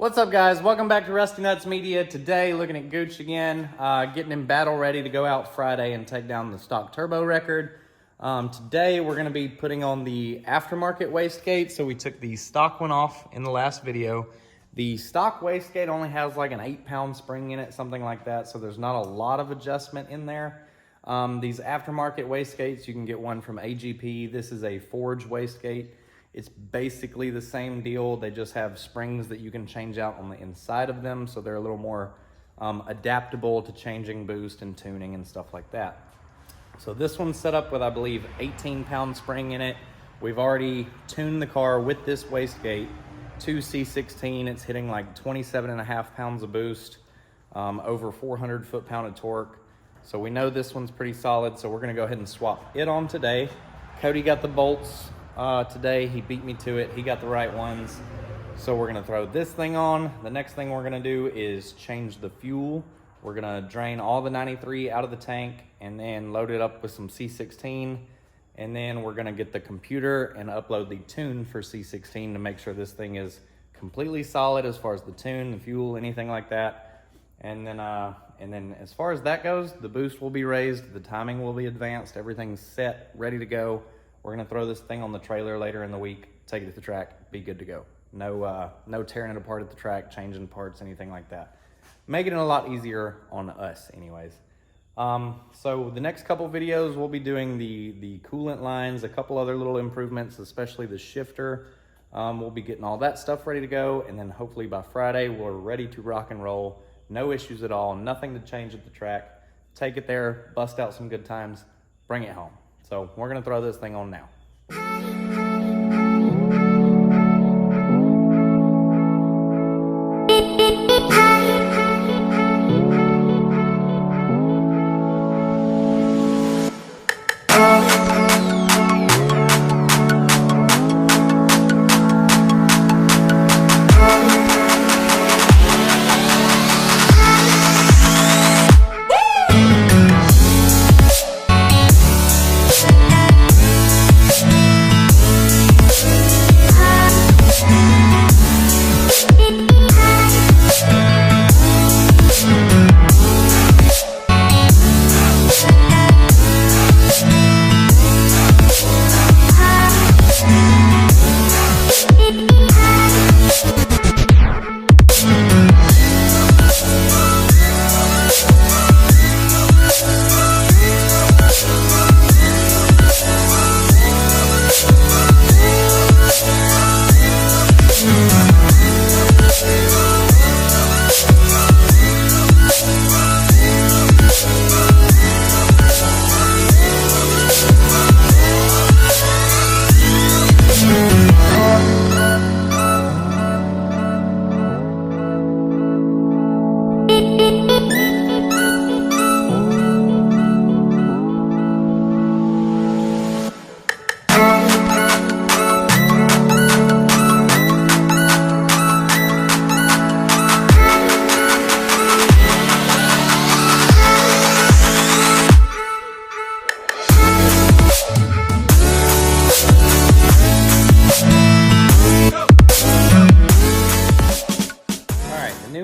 What's up, guys? Welcome back to Rusty Nuts Media. Today, looking at Gewch again, getting him battle ready to go out Friday and take down the stock turbo record. Today, we're going to be putting on the aftermarket wastegate. So we took the stock one off in the last video. The stock wastegate only has like an 8-pound spring in it, something like that. So there's not a lot of adjustment in there. These aftermarket wastegates, you can get one from AGP. This is a forge wastegate. It's basically the same deal. They just have springs that you can change out on the inside of them, so they're a little more adaptable to changing boost and tuning and stuff like that. So this one's set up with, I believe, 18-pound spring in it. We've already tuned the car with this wastegate to C16. It's hitting like 27.5 pounds of boost, over 400 foot-pound of torque. So we know this one's pretty solid, so we're gonna go ahead and swap it on today. Cody got the bolts today. He beat me to it. He got the right ones. So we're gonna throw this thing on. The next thing we're gonna do is change the fuel. We're gonna drain all the 93 out of the tank and then load it up with some C16. And then we're gonna get the computer and upload the tune for C16 to make sure this thing is completely solid as far as the tune, the fuel, anything like that. And then as far as that goes, the boost will be raised, the timing will be advanced, everything's set, ready to go. We're gonna throw this thing on the trailer later in the week, take it to the track, be good to go. No tearing it apart at the track, changing parts, anything like that. Making it a lot easier on us anyways. So the next couple videos, we'll be doing the coolant lines, a couple other little improvements, especially the shifter. We'll be getting all that stuff ready to go, and then hopefully by Friday, we're ready to rock and roll. No issues at all, nothing to change at the track. Take it there, bust out some good times, bring it home. So we're gonna throw this thing on now.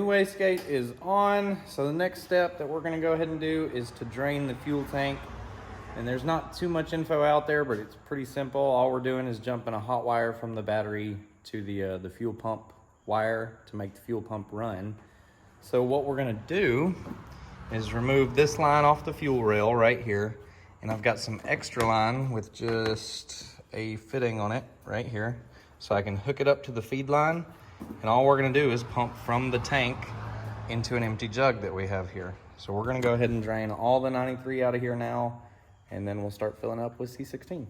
Wastegate is on. So the next step that we're going to go ahead and do is to drain the fuel tank. And there's not too much info out there, but it's pretty simple. All we're doing is jumping a hot wire from the battery to the fuel pump wire to make the fuel pump run. So what we're going to do is remove this line off the fuel rail right here. And I've got some extra line with just a fitting on it right here, so I can hook it up to the feed line. And all we're gonna do is pump from the tank into an empty jug that we have here. So we're gonna go ahead and drain all the 93 out of here now, and then we'll start filling up with C16.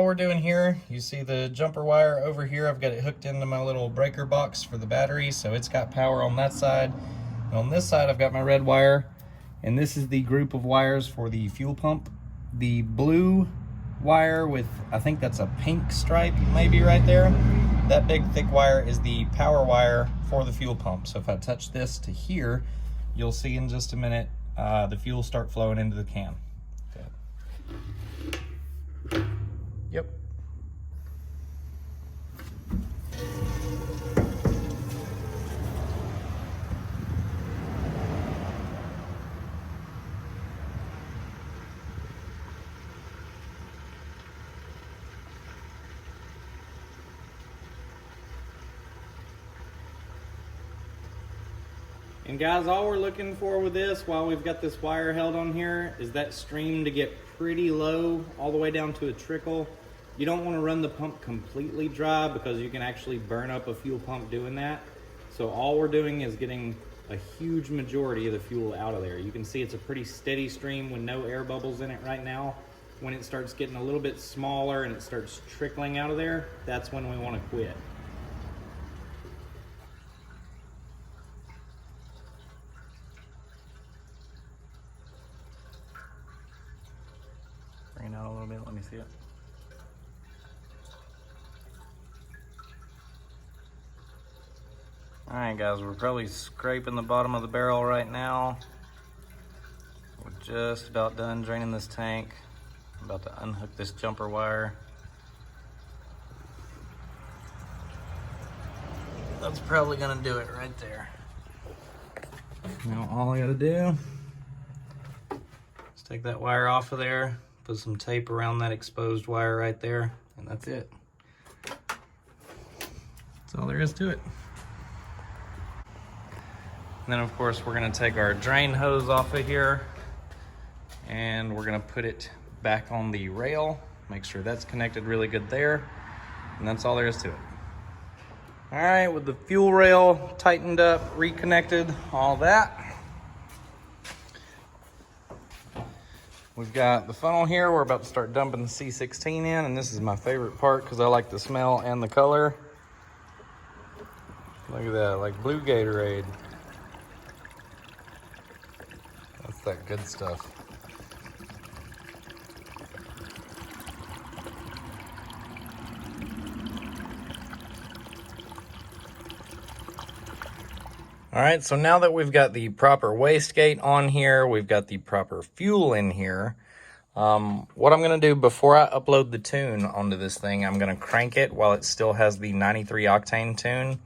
all we're doing here, you see the jumper wire over here. I've got it hooked into my little breaker box for the battery, so it's got power on that side. And on this side, I've got my red wire, and this is the group of wires for the fuel pump. The blue wire with, I think that's a pink stripe maybe right there. That big thick wire is the power wire for the fuel pump. So if I touch this to here, you'll see in just a minute the fuel start flowing into the can. Yep. And guys, all we're looking for with this, while we've got this wire held on here, is that stream to get pretty low, all the way down to a trickle. You don't want to run the pump completely dry because you can actually burn up a fuel pump doing that. So all we're doing is getting a huge majority of the fuel out of there. You can see it's a pretty steady stream with no air bubbles in it right now. When it starts getting a little bit smaller and it starts trickling out of there, that's when we want to quit. Bring it out a little bit, let me see it. All right, guys, we're probably scraping the bottom of the barrel right now. We're just about done draining this tank. I'm about to unhook this jumper wire. That's probably gonna do it right there. Now all I gotta do is take that wire off of there, put some tape around that exposed wire right there, and that's it. That's all there is to it. And then of course we're gonna take our drain hose off of here and we're gonna put it back on the rail, make sure that's connected really good there, and that's all there is to it. All right, with the fuel rail tightened up, reconnected, all that. We've got the funnel here. We're about to start dumping the C16 in, and this is my favorite part because I like the smell and the color. Look at that, like blue Gatorade. That's that good stuff. All right, so now that we've got the proper wastegate on here, we've got the proper fuel in here, what I'm gonna do before I upload the tune onto this thing, I'm gonna crank it while it still has the 93 octane tune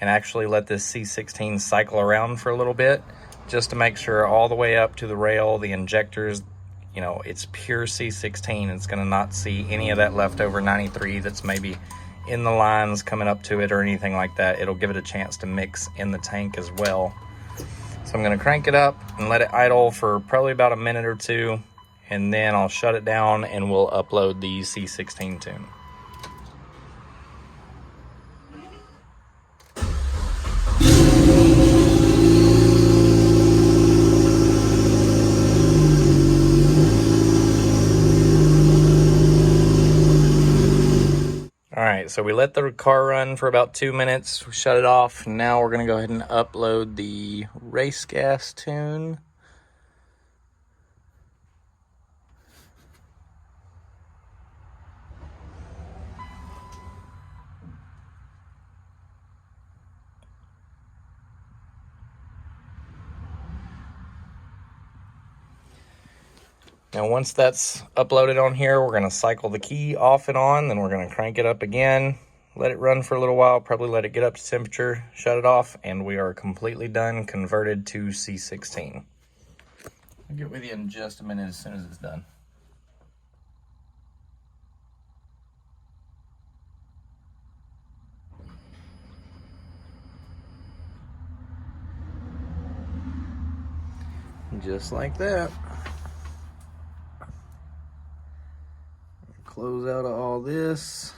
and actually let this C16 cycle around for a little bit, just to make sure all the way up to the rail, the injectors, you know, it's pure C16. It's gonna not see any of that leftover 93 that's maybe in the lines coming up to it or anything like that. It'll give it a chance to mix in the tank as well. So I'm gonna crank it up and let it idle for probably about a minute or two, and then I'll shut it down and we'll upload the C16 tune. All right, so we let the car run for about 2 minutes, we shut it off. Now we're gonna go ahead and upload the race gas tune. Now once that's uploaded on here, we're gonna cycle the key off and on, then we're gonna crank it up again, let it run for a little while, probably let it get up to temperature, shut it off, and we are completely done, converted to C16. I'll get with you in just a minute as soon as it's done. Just like that. Close out of all this.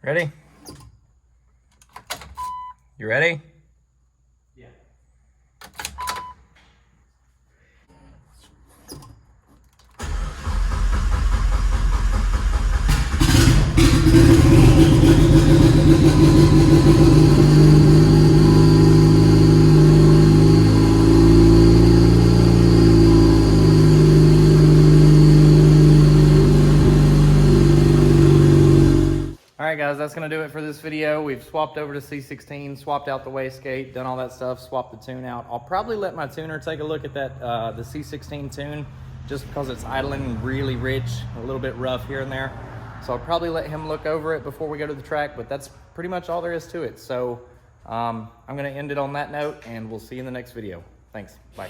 Ready? You ready? Yeah. All right, guys, that's gonna do it for this video. We've swapped over to C16, swapped out the wastegate, done all that stuff, swapped the tune out. I'll probably let my tuner take a look at that, the C16 tune, just because it's idling really rich, a little bit rough here and there. So I'll probably let him look over it before we go to the track, but that's pretty much all there is to it. So I'm gonna end it on that note, and we'll see you in the next video. Thanks, bye.